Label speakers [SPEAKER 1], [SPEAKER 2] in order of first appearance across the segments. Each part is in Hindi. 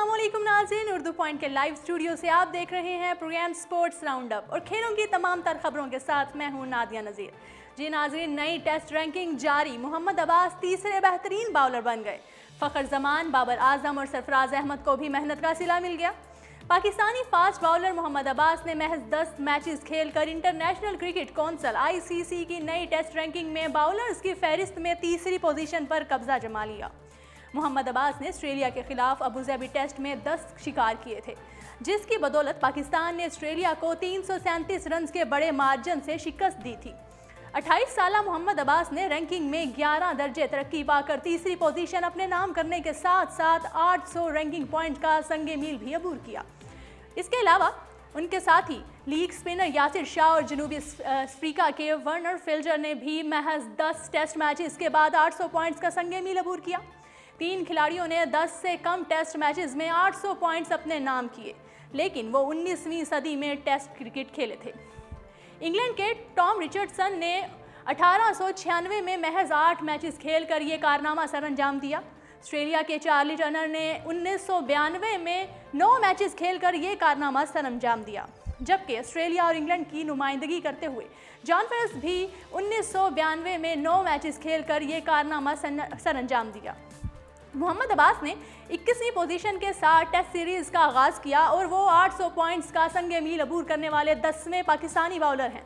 [SPEAKER 1] अस्सलाम वालेकुम नाज़रीन, उर्दू पॉइंट के लाइव स्टूडियो से आप देख रहे हैं प्रोग्राम स्पोर्ट्स राउंडअप और खेलों की तमाम तर खबरों के साथ मैं हूं नादिया नज़ीर। जी नाज़रीन, नई टेस्ट रैंकिंग जारी। महम्मद अब्बास तीसरे बेहतरीन बाउलर बन गए। फ़खर जमान, बाबर आजम और सरफराज अहमद को भी मेहनत का सिला मिल गया। पाकिस्तानी फास्ट बाउलर मोहम्मद अब्बास ने महज 10 मैचेस खेलकर इंटरनेशनल क्रिकेट कौंसिल (ICC) की नई टेस्ट रैंकिंग में बाउलर्स की फहरिस्त में तीसरी पोजीशन पर कब्जा जमा लिया। मोहम्मद अब्बास ने ऑस्ट्रेलिया के खिलाफ अबूधाबी टेस्ट में 10 शिकार किए थे, जिसकी बदौलत पाकिस्तान ने ऑस्ट्रेलिया को 337 रन के बड़े मार्जिन से शिकस्त दी थी। 28 साला मोहम्मद अब्बास ने रैंकिंग में 11 दर्जे तरक्की पाकर तीसरी पोजीशन अपने नाम करने के साथ साथ 800 रैंकिंग पॉइंट का संगे मील भी अबूर किया। इसके अलावा उनके साथ ही लीग स्पिनर यासिर शाह और जनूबी अफ्रीका के वर्नर फिल्जर ने भी महज 10 टेस्ट मैचेस के बाद 800 पॉइंट्स का संगे मील अबूर किया। 3 खिलाड़ियों ने 10 से कम टेस्ट मैचेस में 800 पॉइंट्स अपने नाम किए, लेकिन वो 19वीं सदी में टेस्ट क्रिकेट खेले थे। इंग्लैंड के टॉम रिचर्डसन ने 1896 में महज 8 मैचेस खेलकर ये कारनामा सरअंजाम दिया। ऑस्ट्रेलिया के चार्ली टर्नर ने 1992 में 9 मैचेस खेलकर ये कारनामा सरअंजाम दिया, जबकि ऑस्ट्रेलिया और इंग्लैंड की नुमाइंदगी करते हुए जॉन फेल्स भी 1992 में 9 मैचेस खेलकर ये कारनामा सरअंजाम दिया। मोहम्मद अब्बास ने 21वीं पोजीशन के साथ टेस्ट सीरीज़ का आगाज़ किया और वो 800 पॉइंट्स का संगे मील अबूर करने वाले 10वें पाकिस्तानी बाउलर हैं।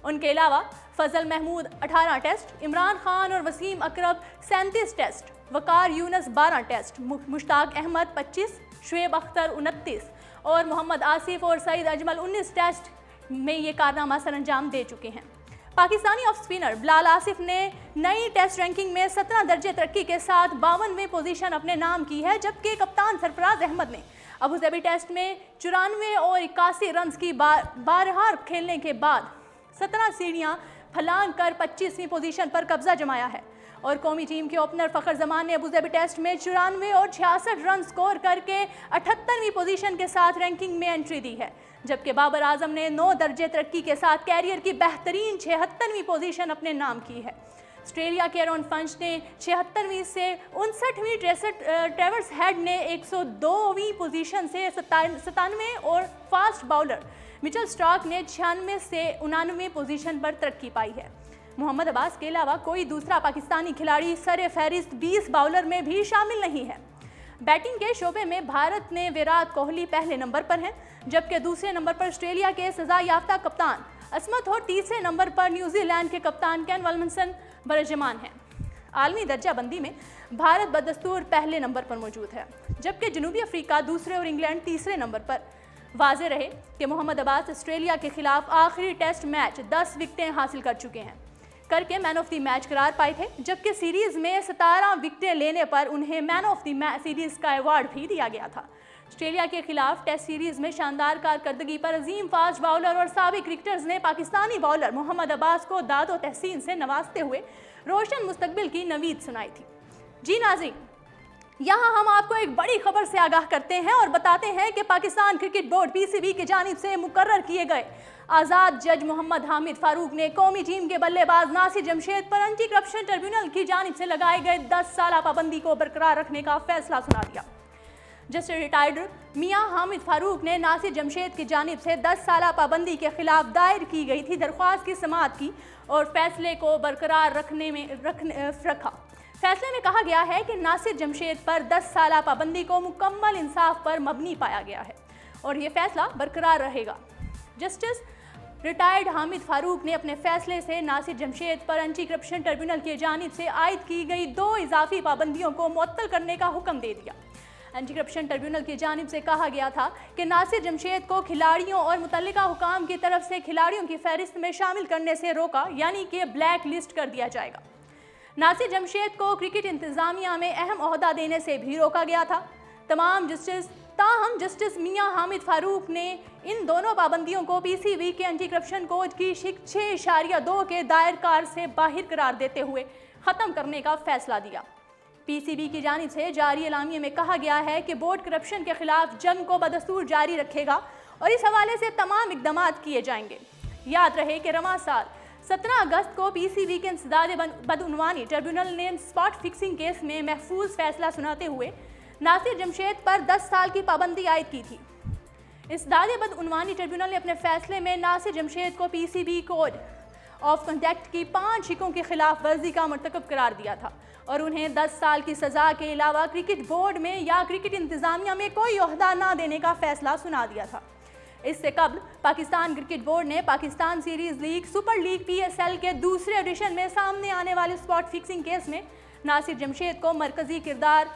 [SPEAKER 1] उनके अलावा फजल महमूद 18 टेस्ट, इमरान खान और वसीम अकरम 37 टेस्ट, वकार यूनस 12 टेस्ट, मुश्ताक अहमद 25, शुएब अख्तर 29 और मोहम्मद आसिफ और सईद अजमल 19 टेस्ट में ये कारनामा सरअंजाम दे चुके हैं। पाकिस्तानी ऑफ स्पिनर बिलाल आसिफ ने नई टेस्ट रैंकिंग में 17 दर्जे तरक्की के साथ 52वें पोजीशन अपने नाम की है, जबकि कप्तान सरफराज अहमद ने अबूधाबी टेस्ट में 94 और 81 रन की बारहार खेलने के बाद 17 सीढ़ियां फलांग कर 25वीं पोजीशन पर कब्जा जमाया है और कौमी टीम के ओपनर फ़खर जमान ने अबूधाबी टेस्ट में 94 और 66 रन स्कोर करके 78वीं पोजीशन के साथ रैंकिंग में एंट्री दी है, जबकि बाबर आजम ने 9 दर्जे तरक्की के साथ कैरियर की बेहतरीन 76वीं पोजीशन अपने नाम की है। ऑस्ट्रेलिया के एरॉन फंच ने 76वीं से 59वीं, ट्रेवर्स हेड ने 102वीं पोजीशन से 97 और फास्ट बाउलर मिचेल स्टार्क ने 96 से 89वीं पोजीशन पर तरक्की पाई है। मोहम्मद अब्बास के अलावा कोई दूसरा पाकिस्तानी खिलाड़ी सरे फहरिस्त 20 बाउलर में भी शामिल नहीं है। बैटिंग के शोबे में भारत ने विराट कोहली पहले नंबर पर हैं, जबकि दूसरे नंबर पर ऑस्ट्रेलिया के सजा याफ्ता कप्तान असमत और तीसरे नंबर पर न्यूजीलैंड के कप्तान केन विलियमसन बरजमान हैं। आलमी दर्जा बंदी में भारत बदस्तूर पहले नंबर पर मौजूद है, जबकि जनूबी अफ्रीका दूसरे और इंग्लैंड तीसरे नंबर पर। वाज़ेह रहे कि मोहम्मद अब्बास ऑस्ट्रेलिया के खिलाफ आखिरी टेस्ट मैच 10 विकेटें हासिल कर चुके हैं करके मैन ऑफ द मैच करार पाए थे, जबकि सीरीज़ में 17 विकेटें लेने पर उन्हें मैन ऑफ द सीरीज़ का अवार्ड भी दिया गया था। ऑस्ट्रेलिया के खिलाफ टेस्ट सीरीज़ में शानदार कारकर्दगी पर अजीम फास्ट बाउलर और साबिक क्रिकेटर्स ने पाकिस्तानी बाउलर मोहम्मद अब्बास को दाद और तहसीन से नवाजते हुए रोशन मुस्तकबिल की नवीद सुनाई थी। जी नाज़रीन, यहाँ हम आपको एक बड़ी खबर से आगाह करते हैं और बताते हैं कि पाकिस्तान क्रिकेट बोर्ड (PCB) की जानिब से मुकर्रर किए गए आज़ाद जज मोहम्मद हामिद फारूक ने कौमी टीम के बल्लेबाज नासिर जमशेद पर एंटी करप्शन ट्रिब्यूनल की जानिब से लगाए गए 10 साला पाबंदी को बरकरार रखने का फैसला सुना दिया। जस्टिस रिटायर्ड मियां हामिद फारूक ने नासिर जमशेद की जानिब से 10 साला पाबंदी के खिलाफ दायर की गई थी दरख्वास्त की समाअत की और फैसले को बरकरार रखा। फैसले में कहा गया है कि नासिर जमशेद पर 10 साला पाबंदी को मुकम्मल इंसाफ पर मबनी पाया गया है और ये फैसला बरकरार रहेगा। जस्टिस रिटायर्ड हामिद फारूक ने अपने फैसले से नासिर जमशेद पर एंटी करप्शन ट्रिब्यूनल की जानिब से आयद की गई 2 इजाफी पाबंदियों को मुअत्तल करने का हुक्म दे दिया। एंटी करप्शन ट्रिब्यूनल की जानिब से कहा गया था कि नासिर जमशेद को खिलाड़ियों और मुतल्लिका हुकाम की तरफ से खिलाड़ियों की फहरिस्त में शामिल करने से रोका, यानी कि ब्लैक लिस्ट कर दिया जाएगा। नासिर जमशेद को क्रिकेट इंतजामिया में अहम ओहदा देने से भी रोका गया था। ताहम जस्टिस मियां हामिद फारूक ने इन दोनों पाबंदियों को PCB के एंटी करप्शन कोड की 6.2 के दायरकार से बाहर करार देते हुए ख़त्म करने का फैसला दिया। PCB की जानिब से जारी एलामिये में कहा गया है कि बोर्ड करप्शन के खिलाफ जंग को बदस्तूर जारी रखेगा और इस हवाले से तमाम इक़दाम किए जाएंगे। याद रहे कि रवां साल 17 अगस्त को PCB के इंसदाद बदउनवानी ट्रिब्यूनल ने स्पॉट फिक्सिंग केस में महफूज फैसला सुनाते हुए नासिर जमशेद पर 10 साल की पाबंदी आयद की थी। इस दागे बदउनवानी ट्रिब्यूनल ने अपने फैसले में नासिर जमशेद को PCB कोड ऑफ कंडक्ट की 5 हिकों की खिलाफ वर्जी का मर्तकब करार दिया था और उन्हें 10 साल की सज़ा के अलावा क्रिकेट बोर्ड में या क्रिकेट इंतज़ामिया में कोई ओहदा न देने का फैसला सुना दिया था। इससे कबल पाकिस्तान क्रिकेट बोर्ड ने Pakistan series league, super league PSL के दूसरे एडिशन में सामने आने वाले स्पॉट फिक्सिंग केस में नासिर जमशेद को मरकजी किरदार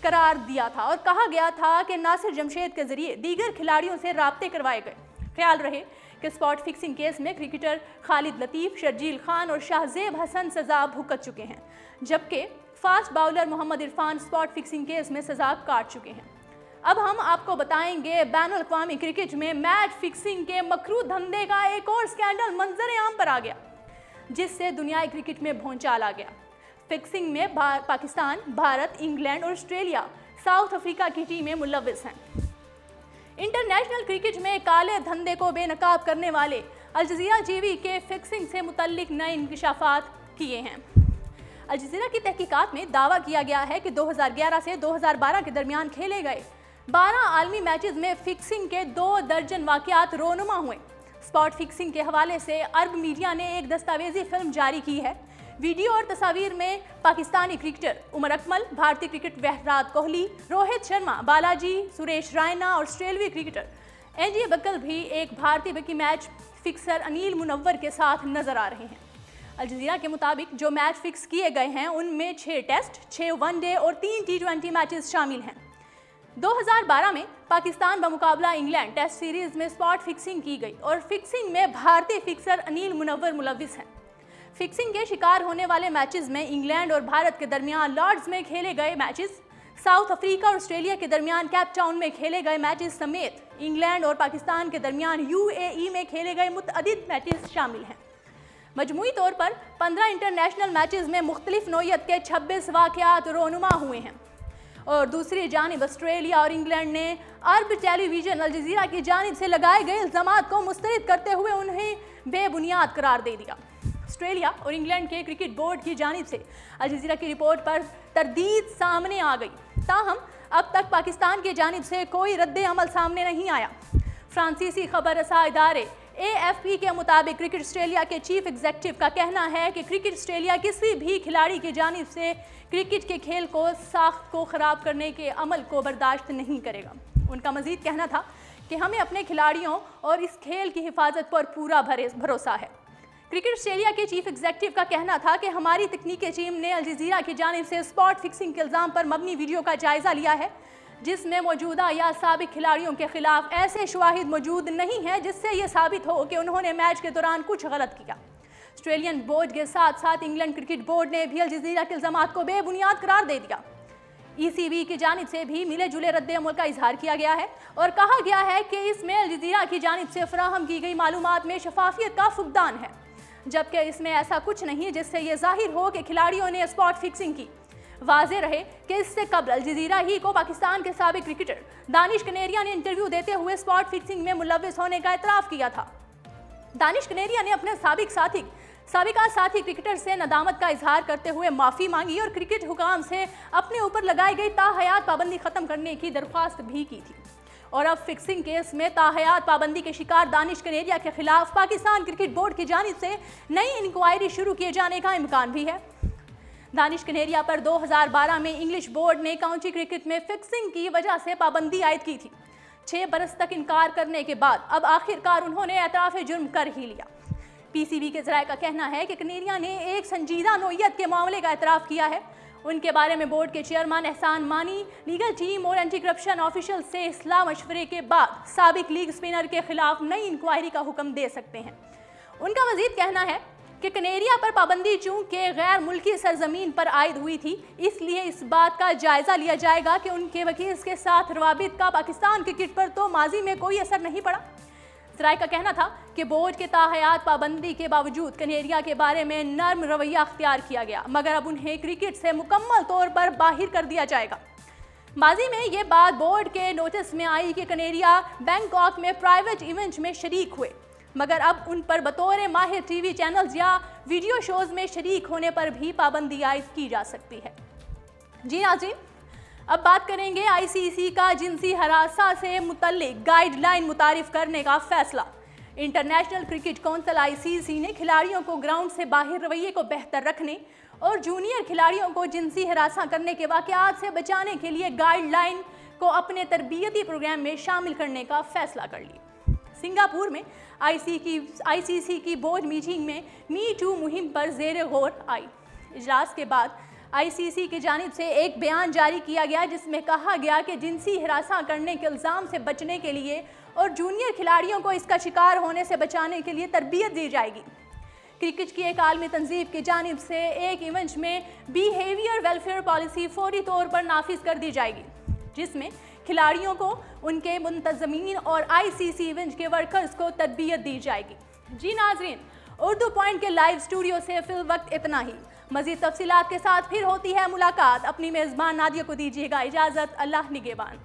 [SPEAKER 1] करार दिया था और कहा गया था कि नासिर जमशेद के जरिए दीगर खिलाड़ियों से राब्ते करवाए गए। ख्याल रहे कि स्पॉट फिक्सिंग केस में क्रिकेटर खालिद लतीफ़, शर्जील खान और शाहजेब हसन सज़ा भुगत चुके हैं, जबकि fast bowler Mohammad Irfan spot fixing case में सज़ा काट चुके हैं। अब हम आपको बताएंगे बैनुल अक़वामी क्रिकेट में मैच फिक्सिंग के मकरू धंधे का एक और स्कैंडल मंजर आम पर आ गया, जिससे दुनियाई क्रिकेट में भौचाल आ गया। फिक्सिंग में पाकिस्तान, भारत, इंग्लैंड और ऑस्ट्रेलिया, साउथ अफ्रीका की टीमें मुलव्विस हैं। इंटरनेशनल क्रिकेट में काले धंधे को बेनकाब करने वाले अल जज़ीरा टीवी के फिक्सिंग से मुतल्लिक नए इंकशाफात किए हैं। अल जज़ीरा की तहकीकात में दावा किया गया है कि 2011 से 2012 के दरमियान खेले गए 12 आलमी मैचेस में फिक्सिंग के 2 दर्जन वाक़यात रोनुमा हुए। स्पॉट फिक्सिंग के हवाले से अरब मीडिया ने एक दस्तावेजी फिल्म जारी की है। वीडियो और तस्वीर में पाकिस्तानी क्रिकेटर उमर अकमल, भारतीय क्रिकेट विराट कोहली, रोहित शर्मा, बालाजी, सुरेश रैना और ऑस्ट्रेलियाई क्रिकेटर एंडी बकल भी एक भारतीय बकी मैच फिक्सर अनिल मुनव्वर के साथ नजर आ रहे हैं। अल जज़ीरा के मुताबिक जो मैच फिक्स किए गए हैं उनमें 6 टेस्ट, 6 वनडे और 3 T20 मैचेस शामिल हैं। 2012 में पाकिस्तान बमुकाबला इंग्लैंड टेस्ट सीरीज में स्पॉट फिक्सिंग की गई और फिक्सिंग में भारतीय फिक्सर अनिल मुनव्वर मुलव्विस हैं। फिक्सिंग के शिकार होने वाले मैचेस में इंग्लैंड और भारत के दरमियान लॉर्ड्स में खेले गए मैचेस, साउथ अफ्रीका और ऑस्ट्रेलिया के दरमियान केप टाउन में खेले गए मैचेस समेत इंग्लैंड और पाकिस्तान के दरमियान UAE में खेले गए मुतअद्दिद मैचेस शामिल हैं। मजमूई तौर पर 15 इंटरनेशनल मैचेस में मुख्तलिफ नौइयत के 26 वाक़यात रोनुमा हुए हैं और दूसरी जानिब ऑस्ट्रेलिया और इंग्लैंड ने अरब टेलीविजन अल जज़ीरा की जानिब से लगाए गए इल्ज़ामात को मुस्तरद करते हुए उन्हें बेबुनियाद करार दे दिया। ऑस्ट्रेलिया और इंग्लैंड के क्रिकेट बोर्ड की जानिब से अल जज़ीरा की रिपोर्ट पर तरदीद सामने आ गई, ताहम अब तक पाकिस्तान की जानिब से कोई रद्द अमल सामने नहीं आया। फ्रांसीसी खबर रसा इदारे AFP के मुताबिक क्रिकेट ऑस्ट्रेलिया के चीफ एग्जीक्यूटिव का कहना है कि क्रिकेट ऑस्ट्रेलिया किसी भी खिलाड़ी की जानिब से क्रिकेट के खेल को साख्त को ख़राब करने के अमल को बर्दाश्त नहीं करेगा। उनका मज़ीद कहना था कि हमें अपने खिलाड़ियों और इस खेल की हिफाजत पर पूरा भरोसा है। क्रिकेट ऑस्ट्रेलिया के चीफ एग्जीक्यूटिव का कहना था कि हमारी तकनीकी टीम ने अल जज़ीरा की जानिब से स्पॉट फिक्सिंग के इल्ज़ाम पर मबनी वीडियो का जायज़ा लिया है, जिसमें मौजूदा या साबिक खिलाड़ियों के खिलाफ ऐसे शवाहिद मौजूद नहीं है जिससे यह साबित हो कि उन्होंने मैच के दौरान कुछ गलत किया। ऑस्ट्रेलियन बोर्ड के साथ साथ इंग्लैंड क्रिकेट बोर्ड ने भी अल जज़ीरा के इल्ज़ामात को बेबुनियाद करार दे दिया। ECB की जानिब से भी मिले जुले रद्द अमल का इजहार किया गया है और कहा गया है कि इसमें अल जज़ीरा की जानिब से फराहम की गई मालूमात में शफाफियत का फुकदान है, जबकि इसमें ऐसा कुछ नहीं जिससे यह जाहिर हो कि खिलाड़ियों ने स्पॉट फिक्सिंग की। वाज़ेह रहे कि इससे कबल अल जज़ीरा ही को पाकिस्तान के साबिक क्रिकेटर दानिश कनेरिया ने इंटरव्यू देते हुए स्पॉट फिक्सिंग में मुलव्विस होने का एतराफ़ किया था। दानिश कनेरिया ने अपने साबिका साथी क्रिकेटर से नदामत का इजहार करते हुए माफ़ी मांगी और क्रिकेट हुकाम से अपने ऊपर लगाई गई ताहयात पाबंदी ख़त्म करने की दरख्वास्त भी की थी और अब फिक्सिंग केस में ताहयात पाबंदी के शिकार दानिश कनेरिया के खिलाफ पाकिस्तान क्रिकेट बोर्ड की जानिब से नई इंक्वायरी शुरू किए जाने का इम्कान भी है। दानिश कनेरिया पर 2012 में इंग्लिश बोर्ड ने काउंटी क्रिकेट में फिक्सिंग की वजह से पाबंदी आयद की थी। 6 बरस तक इनकार करने के बाद अब आखिरकार उन्होंने एतराफ़ जुर्म कर ही लिया। PCB के ज़राए का कहना है कि कनेरिया ने एक संजीदा नौइयत के मामले का एतराफ़ किया है। उनके बारे में बोर्ड के चेयरमैन एहसान मानी लीगल टीम और एंटी करप्शन ऑफिशियल से इस्लाह मशवरे के बाद साबिक लीग स्पिनर के खिलाफ नई इंक्वायरी का हुक्म दे सकते हैं। उनका मज़ीद कहना है कि कनेरिया पर पाबंदी चूंकि गैर मुल्की सरजमीन पर आयद हुई थी, इसलिए इस बात का जायज़ा लिया जाएगा कि उनके वकील के साथ रवाबित का पाकिस्तान क्रिकेट पर तो माजी में कोई असर नहीं पड़ा। ज़राए का कहना था कि बोर्ड के ताहयात पाबंदी के बावजूद कनेरिया के बारे में नर्म रवैया अख्तियार किया गया, मगर अब उन्हें क्रिकेट से मुकम्मल तौर पर बाहिर कर दिया जाएगा। माजी में ये बात बोर्ड के नोटिस में आई कि कनेरिया बैंकॉक में प्राइवेट इवेंट में शरीक हुए, मगर अब उन पर बतौर माहिर TV चैनल्स या वीडियो शोज़ में शरीक होने पर भी पाबंदी आयद की जा सकती है। जी नाज़रीन, अब बात करेंगे ICC का जिनसी हरासा से मुतल्लिक गाइडलाइन मुतारिफ करने का फैसला। इंटरनेशनल क्रिकेट काउंसिल ICC ने खिलाड़ियों को ग्राउंड से बाहर रवैये को बेहतर रखने और जूनियर खिलाड़ियों को जिनसी हरासा करने के वाक़यात से बचाने के लिए गाइडलाइन को अपने तरबियती प्रोग्राम में शामिल करने का फैसला कर लिया। सिंगापुर में ICC की बोर्ड मीटिंग में मी टू मुहिम पर ज़ेर गौर आई। इजलास के बाद ICC की जानिब से एक बयान जारी किया गया जिसमें कहा गया कि जिनसी हिरासा करने के इल्ज़ाम से बचने के लिए और जूनियर खिलाड़ियों को इसका शिकार होने से बचाने के लिए तरबियत दी जाएगी। क्रिकेट की एक आलमी तंजीम की जानिब से एक इवेंट में बिहेवियर वेलफेयर पॉलिसी फौरी तौर पर नाफिज कर दी जाएगी, जिसमें खिलाड़ियों को, उनके मुंतज़मीन और ICC इवेंट के वर्कर्स को तरबियत दी जाएगी। जी नाज़रीन, उर्दू पॉइंट के लाइव स्टूडियो से फिल वक्त इतना ही। मज़ीद तफसीलात के साथ फिर होती है मुलाकात। अपनी मेज़बान नादिया को दीजिएगा इजाज़त। अल्लाह निगहबान।